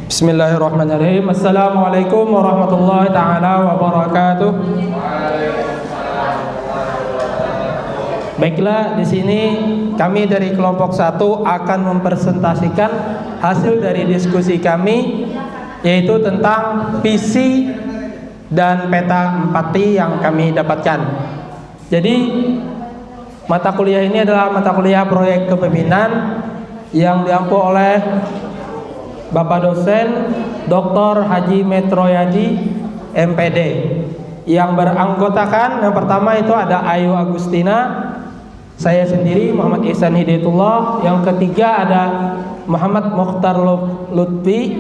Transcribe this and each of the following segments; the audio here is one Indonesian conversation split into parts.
Bismillahirrahmanirrahim. Assalamualaikum warahmatullahi taala wabarakatuh. Baiklah, di sini kami dari kelompok 1 akan mempresentasikan hasil dari diskusi kami, yaitu tentang visi dan peta empati yang kami dapatkan. Jadi mata kuliah ini adalah mata kuliah proyek kepemimpinan yang diampu oleh Bapak dosen Dr. Haji Metroyadi MPD, yang beranggotakan yang pertama itu ada Ayu Agustina, saya sendiri Muhammad Ihsan Hidayatullah, yang ketiga ada Muhammad Mokhtar Lutfi,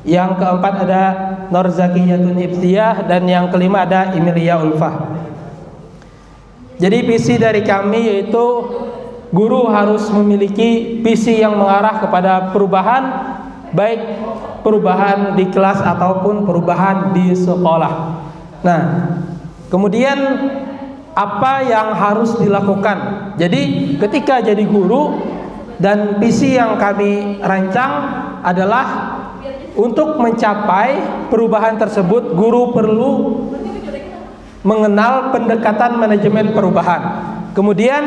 yang keempat ada Nur Zakiyatun Ibtiyah, dan yang kelima ada Emilia Ulfah. Jadi visi dari kami yaitu guru harus memiliki visi yang mengarah kepada perubahan, baik perubahan di kelas ataupun perubahan di sekolah. Nah, kemudian apa yang harus dilakukan? Jadi ketika jadi guru, dan visi yang kami rancang adalah untuk mencapai perubahan tersebut, guru perlu mengenal pendekatan manajemen perubahan. Kemudian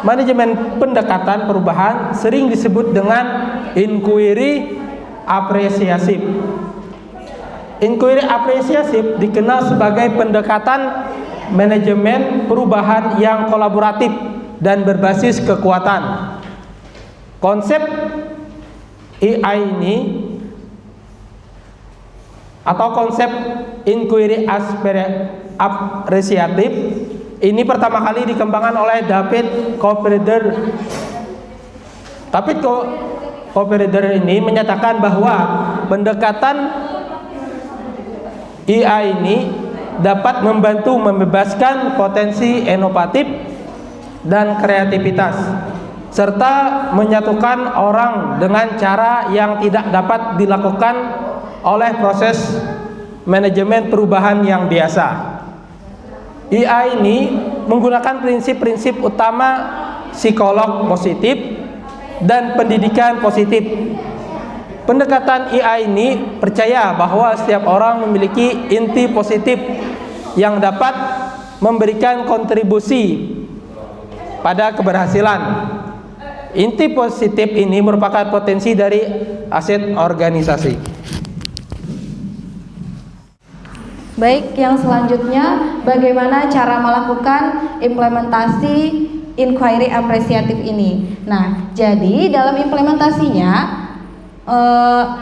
manajemen pendekatan perubahan sering disebut dengan inquiry apresiasif. Inquiry apresiasif dikenal sebagai pendekatan manajemen perubahan yang kolaboratif dan berbasis kekuatan. Konsep EI ini atau konsep inquiry apresiatif ini pertama kali dikembangkan oleh David Coppereder. David Coppereder ini menyatakan bahwa pendekatan IA ini dapat membantu membebaskan potensi inovatif dan kreativitas, serta menyatukan orang dengan cara yang tidak dapat dilakukan oleh proses manajemen perubahan yang biasa. IA ini menggunakan prinsip-prinsip utama psikolog positif dan pendidikan positif. Pendekatan IA ini percaya bahwa setiap orang memiliki inti positif yang dapat memberikan kontribusi pada keberhasilan. Inti positif ini merupakan potensi dari aset organisasi. Baik, yang selanjutnya bagaimana cara melakukan implementasi inquiry apresiatif ini. Nah, jadi dalam implementasinya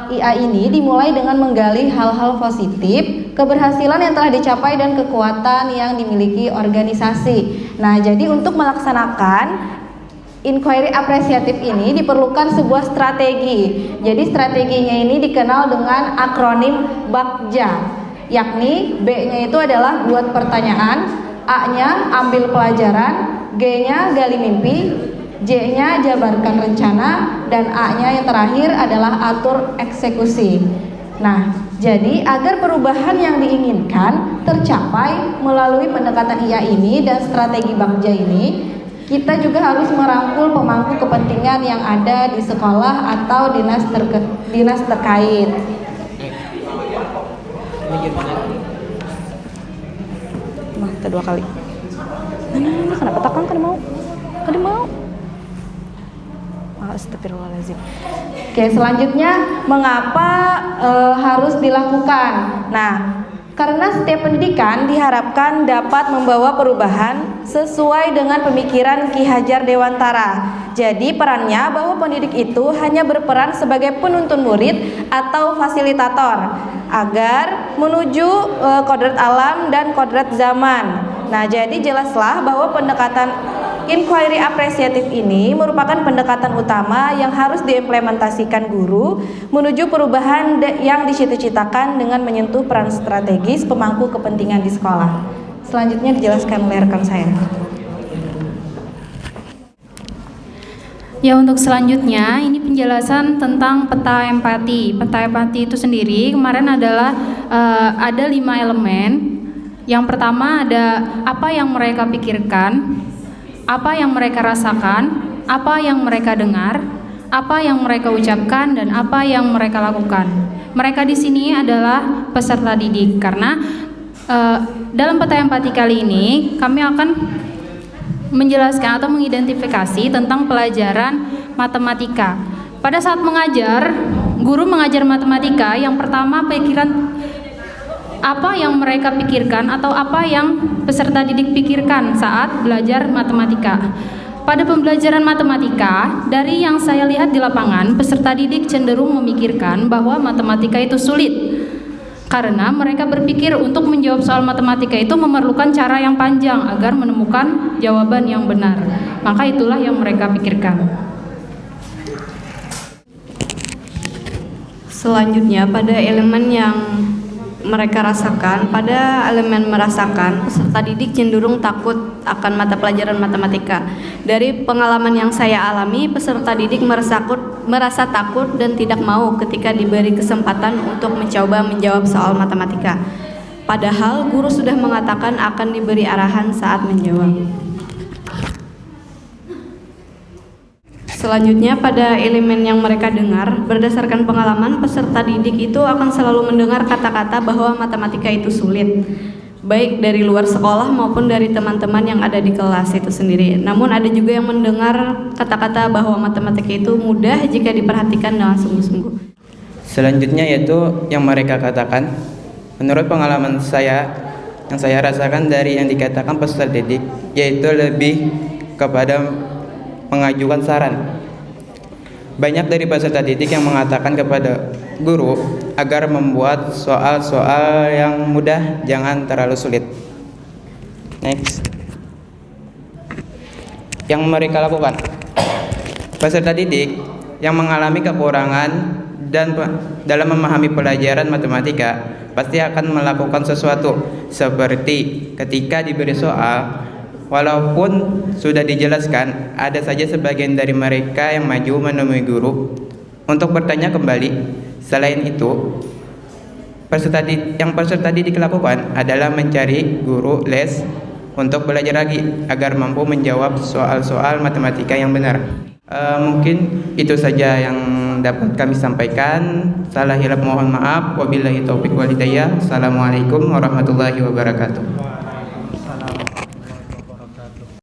IA ini dimulai dengan menggali hal-hal positif, keberhasilan yang telah dicapai dan kekuatan yang dimiliki organisasi. Nah, jadi untuk melaksanakan inquiry apresiatif ini diperlukan sebuah strategi. Jadi strateginya ini dikenal dengan akronim BAKJA, yakni B-nya itu adalah buat pertanyaan, A-nya ambil pelajaran, G-nya gali mimpi, J-nya jabarkan rencana, dan A-nya yang terakhir adalah atur eksekusi. Nah, jadi agar perubahan yang diinginkan tercapai melalui pendekatan IA ini dan strategi BAKJA ini, kita juga harus merangkul pemangku kepentingan yang ada di sekolah atau dinas terkait. Nah, kedua kali. Nah, kenapa takkan kada mau? Kada mau. Astagfirullahaladzim. Oke, selanjutnya mengapa harus dilakukan? Nah, karena setiap pendidikan diharapkan dapat membawa perubahan sesuai dengan pemikiran Ki Hajar Dewantara. Jadi perannya bahwa pendidik itu hanya berperan sebagai penuntun murid atau fasilitator agar menuju kodrat alam dan kodrat zaman. Nah, jadi jelaslah bahwa pendekatan inquiry apresiatif ini merupakan pendekatan utama yang harus diimplementasikan guru menuju perubahan yang dicita-citakan dengan menyentuh peran strategis pemangku kepentingan di sekolah. Selanjutnya dijelaskan oleh rekan saya. Ya, untuk selanjutnya ini penjelasan tentang peta empati. Peta empati itu sendiri kemarin adalah ada 5 elemen. Yang pertama ada apa yang mereka pikirkan, apa yang mereka rasakan, apa yang mereka dengar, apa yang mereka ucapkan dan apa yang mereka lakukan. Mereka di sini adalah peserta didik karena dalam peta empati kali ini kami akan menjelaskan atau mengidentifikasi tentang pelajaran matematika. Pada saat mengajar, guru mengajar matematika, yang pertama pikiran apa yang mereka pikirkan atau apa yang peserta didik pikirkan saat belajar matematika. Pada pembelajaran matematika, dari yang saya lihat di lapangan, peserta didik cenderung memikirkan bahwa matematika itu sulit. Karena mereka berpikir untuk menjawab soal matematika itu memerlukan cara yang panjang agar menemukan jawaban yang benar. Maka itulah yang mereka pikirkan. Selanjutnya pada elemen yang mereka rasakan, pada elemen merasakan, peserta didik cenderung takut akan mata pelajaran matematika. Dari pengalaman yang saya alami, peserta didik merasa takut dan tidak mau ketika diberi kesempatan untuk mencoba menjawab soal matematika. Padahal guru sudah mengatakan akan diberi arahan saat menjawab. Selanjutnya pada elemen yang mereka dengar, berdasarkan pengalaman, peserta didik itu akan selalu mendengar kata-kata bahwa matematika itu sulit, baik dari luar sekolah maupun dari teman-teman yang ada di kelas itu sendiri. Namun ada juga yang mendengar kata-kata bahwa matematika itu mudah jika diperhatikan dengan sungguh-sungguh. Selanjutnya yaitu yang mereka katakan, menurut pengalaman saya, yang saya rasakan dari yang dikatakan peserta didik, yaitu lebih kepada mengajukan saran. Banyak dari peserta didik yang mengatakan kepada guru agar membuat soal-soal yang mudah, jangan terlalu sulit. Next. Yang mereka lakukan, peserta didik yang mengalami kekurangan dan dalam memahami pelajaran matematika pasti akan melakukan sesuatu, seperti ketika diberi soal, walaupun sudah dijelaskan, ada saja sebagian dari mereka yang maju menemui guru untuk bertanya kembali. Selain itu, yang peserta didik lakukan adalah mencari guru les untuk belajar lagi agar mampu menjawab soal-soal matematika yang benar. Mungkin itu saja yang dapat kami sampaikan. Salah hilap mohon maaf. Wabillahi taufiq wal hidayah. Assalamualaikum warahmatullahi wabarakatuh.